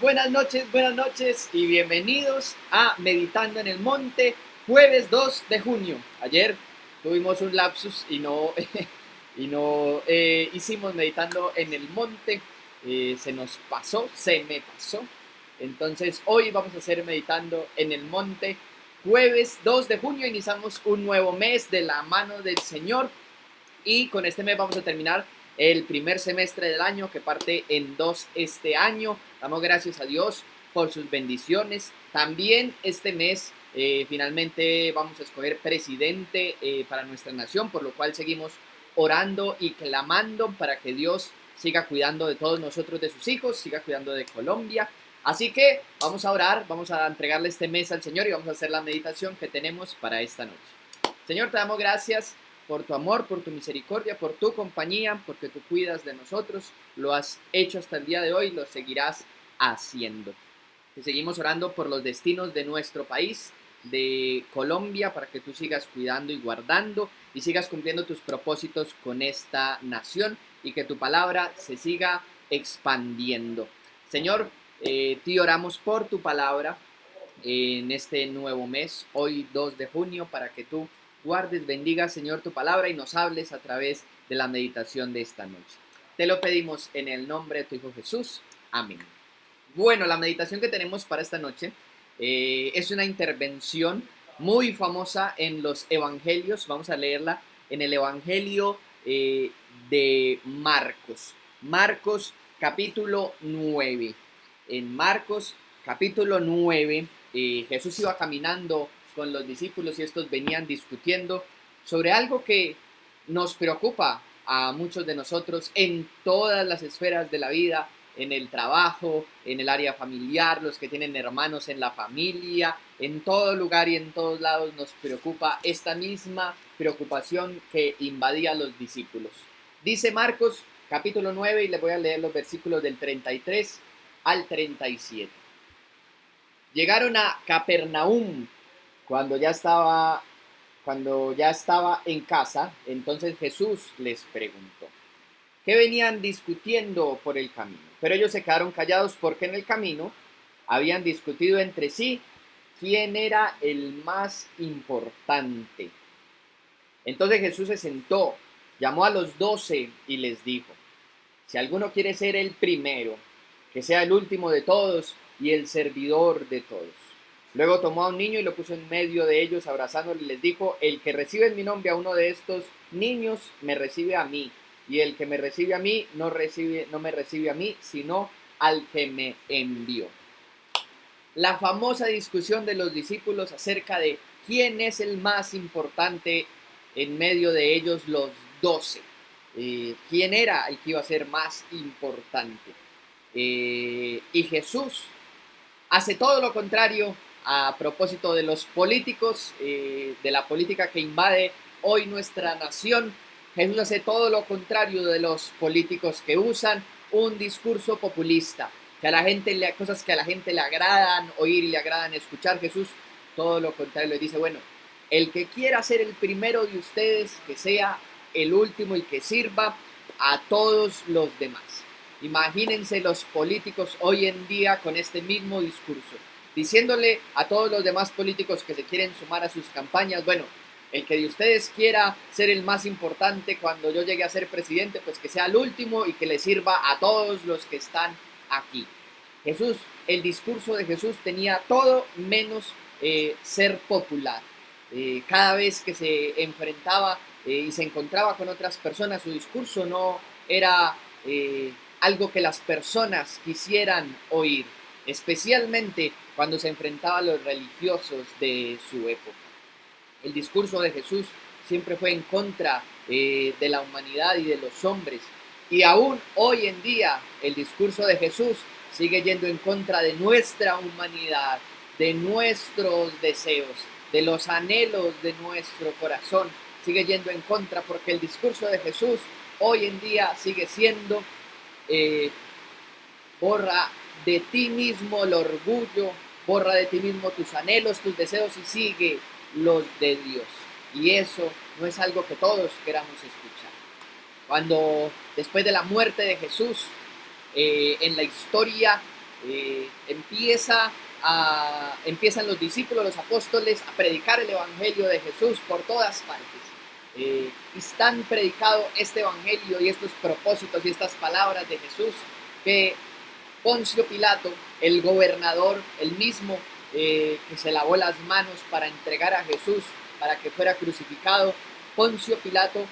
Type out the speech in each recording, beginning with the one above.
buenas noches y bienvenidos a Meditando en el Monte, jueves 2 de junio. Ayer tuvimos un lapsus y no, hicimos Meditando en el Monte, se me pasó. Entonces hoy vamos a hacer Meditando en el Monte, jueves 2 de junio, iniciamos un nuevo mes de la mano del Señor. Y con este mes vamos a terminar el primer semestre del año, que parte en 2 este año. Damos gracias a Dios por sus bendiciones. También este mes finalmente vamos a escoger presidente para nuestra nación, por lo cual seguimos orando y clamando para que Dios siga cuidando de todos nosotros, de sus hijos, siga cuidando de Colombia. Así que vamos a orar, vamos a entregarle este mes al Señor y vamos a hacer la meditación que tenemos para esta noche. Señor, te damos gracias por tu amor, por tu misericordia, por tu compañía, porque tú cuidas de nosotros, lo has hecho hasta el día de hoy, lo seguirás haciendo. Te seguimos orando por los destinos de nuestro país, de Colombia, para que tú sigas cuidando y guardando y sigas cumpliendo tus propósitos con esta nación y que tu palabra se siga expandiendo. Señor, te oramos por tu palabra en este nuevo mes, hoy 2 de junio, para que tú guardes, bendiga, Señor, tu palabra y nos hables a través de la meditación de esta noche. Te lo pedimos en el nombre de tu Hijo Jesús. Amén. Bueno, la meditación que tenemos para esta noche es una intervención muy famosa en los evangelios. Vamos a leerla en el evangelio de Marcos. Marcos capítulo 9. En Marcos capítulo 9, Jesús iba caminando con los discípulos y estos venían discutiendo sobre algo que nos preocupa a muchos de nosotros en todas las esferas de la vida, en el trabajo, en el área familiar, los que tienen hermanos en la familia, en todo lugar y en todos lados nos preocupa esta misma preocupación que invadía a los discípulos. Dice Marcos capítulo 9 y le voy a leer los versículos del 33 al 37. Llegaron a Capernaum cuando ya estaba en casa. Entonces Jesús les preguntó, ¿qué venían discutiendo por el camino? Pero ellos se quedaron callados porque en el camino habían discutido entre sí quién era el más importante. Entonces Jesús se sentó, llamó a los 12 y les dijo, si alguno quiere ser el primero, que sea el último de todos y el servidor de todos. Luego tomó a un niño y lo puso en medio de ellos, abrazándole, y les dijo, el que recibe en mi nombre a uno de estos niños, me recibe a mí, y el que me recibe a mí, no me recibe a mí, sino al que me envió. La famosa discusión de los discípulos acerca de quién es el más importante en medio de ellos, los 12. ¿Quién era el que iba a ser más importante? Y Jesús hace todo lo contrario a propósito de los políticos, de la política que invade hoy nuestra nación. Jesús hace todo lo contrario de los políticos que usan un discurso populista, que a la gente cosas que a la gente le agradan oír y le agradan escuchar. Jesús todo lo contrario, le dice, bueno, el que quiera ser el primero de ustedes, que sea el último y que sirva a todos los demás. Imagínense los políticos hoy en día con este mismo discurso, diciéndole a todos los demás políticos que se quieren sumar a sus campañas, bueno, el que de ustedes quiera ser el más importante cuando yo llegue a ser presidente, pues que sea el último y que le sirva a todos los que están aquí. Jesús, el discurso de Jesús tenía todo menos ser popular. Cada vez que se enfrentaba y se encontraba con otras personas, su discurso no era algo que las personas quisieran oír, especialmente cuando se enfrentaba a los religiosos de su época. El discurso de Jesús siempre fue en contra de la humanidad y de los hombres, y aún hoy en día el discurso de Jesús sigue yendo en contra de nuestra humanidad, de nuestros deseos, de los anhelos de nuestro corazón. Sigue yendo en contra porque el discurso de Jesús hoy en día sigue siendo borra de ti mismo el orgullo, borra de ti mismo tus anhelos, tus deseos y sigue los de Dios. Y eso no es algo que todos queramos escuchar. Cuando después de la muerte de Jesús, en la historia empiezan los discípulos, los apóstoles, a predicar el evangelio de Jesús por todas partes. Y están predicado este evangelio y estos propósitos y estas palabras de Jesús, que Poncio Pilato, el gobernador, el mismo que se lavó las manos para entregar a Jesús para que fuera crucificado, Poncio Pilato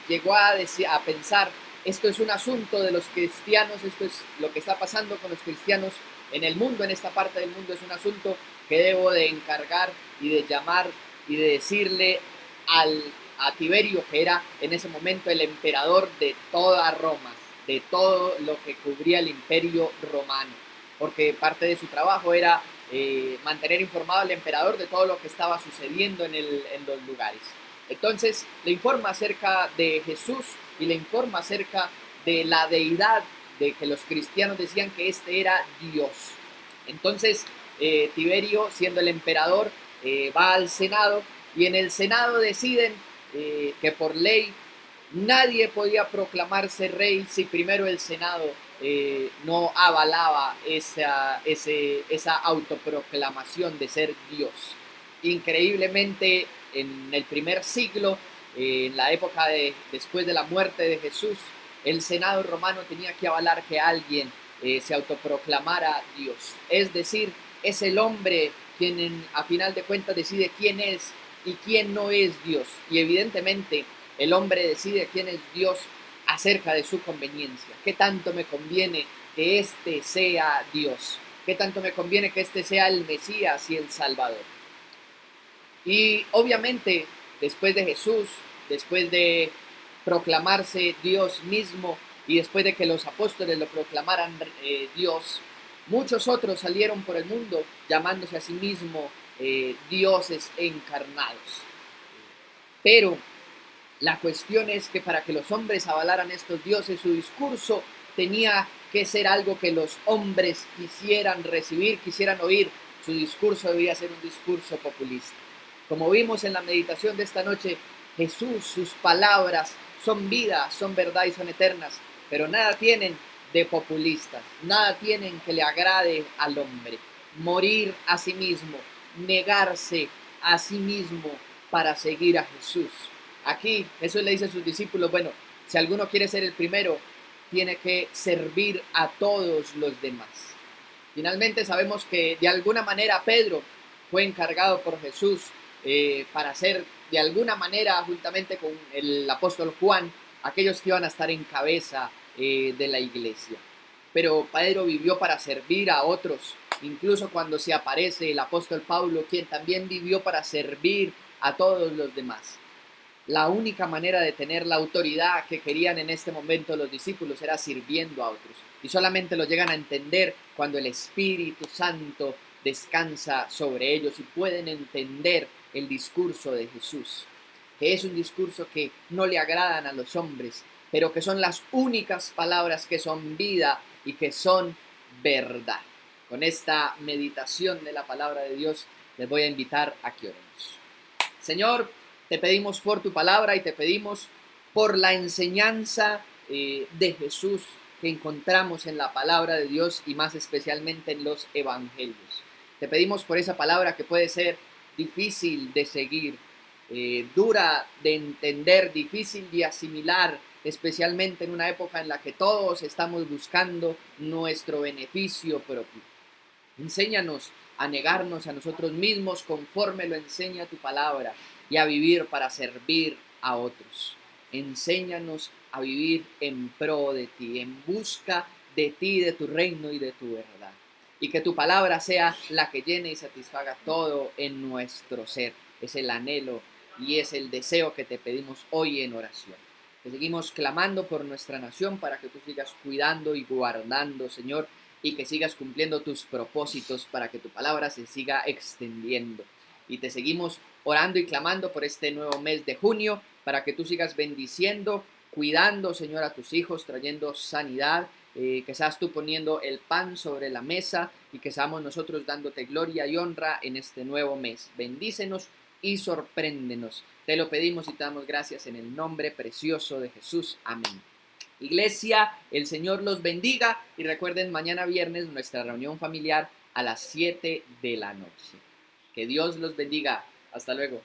llegó a pensar: esto es un asunto de los cristianos, esto es lo que está pasando con los cristianos en el mundo, en esta parte del mundo, es un asunto que debo de encargar y de llamar y de decirle a Tiberio, que era en ese momento el emperador de toda Roma, de todo lo que cubría el imperio romano, porque parte de su trabajo era mantener informado al emperador de todo lo que estaba sucediendo en los lugares. Entonces le informa acerca de Jesús y le informa acerca de la deidad, de que los cristianos decían que este era Dios. Entonces Tiberio, siendo el emperador, va al Senado, y en el Senado deciden que por ley nadie podía proclamarse rey si primero el Senado no avalaba esa autoproclamación de ser Dios. Increíblemente, en el primer siglo, en la época después de la muerte de Jesús, el Senado romano tenía que avalar que alguien se autoproclamara Dios. Es decir, es el hombre quien a final de cuentas decide quién es y quién no es Dios. Y evidentemente el hombre decide quién es Dios acerca de su conveniencia. ¿Qué tanto me conviene que este sea Dios? ¿Qué tanto me conviene que este sea el Mesías y el Salvador? Y obviamente, después de Jesús, después de proclamarse Dios mismo y después de que los apóstoles lo proclamaran Dios, muchos otros salieron por el mundo llamándose a sí mismos dioses encarnados. Pero la cuestión es que para que los hombres avalaran estos dioses, su discurso tenía que ser algo que los hombres quisieran recibir, quisieran oír. Su discurso debía ser un discurso populista. Como vimos en la meditación de esta noche, Jesús, sus palabras son vida, son verdad y son eternas, pero nada tienen de populistas, nada tienen que le agrade al hombre. Morir a sí mismo, negarse a sí mismo para seguir a Jesús. Aquí Jesús le dice a sus discípulos: bueno, si alguno quiere ser el primero, tiene que servir a todos los demás. Finalmente sabemos que de alguna manera Pedro fue encargado por Jesús para ser de alguna manera, juntamente con el apóstol Juan, aquellos que iban a estar en cabeza de la iglesia. Pero Pedro vivió para servir a otros, incluso cuando se aparece el apóstol Pablo, quien también vivió para servir a todos los demás. La única manera de tener la autoridad que querían en este momento los discípulos era sirviendo a otros. Y solamente lo llegan a entender cuando el Espíritu Santo descansa sobre ellos y pueden entender el discurso de Jesús, que es un discurso que no le agradan a los hombres, pero que son las únicas palabras que son vida y que son verdad. Con esta meditación de la palabra de Dios les voy a invitar a que oremos. Señor, te pedimos por tu palabra y te pedimos por la enseñanza de Jesús que encontramos en la palabra de Dios y más especialmente en los evangelios. Te pedimos por esa palabra que puede ser difícil de seguir, dura de entender, difícil de asimilar, especialmente en una época en la que todos estamos buscando nuestro beneficio propio. Enséñanos a negarnos a nosotros mismos conforme lo enseña tu palabra y a vivir para servir a otros. Enséñanos a vivir en pro de ti, en busca de ti, de tu reino y de tu verdad. Y que tu palabra sea la que llene y satisfaga todo en nuestro ser. Es el anhelo y es el deseo que te pedimos hoy en oración. Te seguimos clamando por nuestra nación para que tú sigas cuidando y guardando, Señor, y que sigas cumpliendo tus propósitos para que tu palabra se siga extendiendo. Y te seguimos orando y clamando por este nuevo mes de junio, para que tú sigas bendiciendo, cuidando, Señor, a tus hijos, trayendo sanidad, que seas tú poniendo el pan sobre la mesa y que seamos nosotros dándote gloria y honra en este nuevo mes. Bendícenos y sorpréndenos. Te lo pedimos y te damos gracias en el nombre precioso de Jesús. Amén. Iglesia, el Señor los bendiga y recuerden mañana viernes nuestra reunión familiar a las 7 de la noche. Que Dios los bendiga. Hasta luego.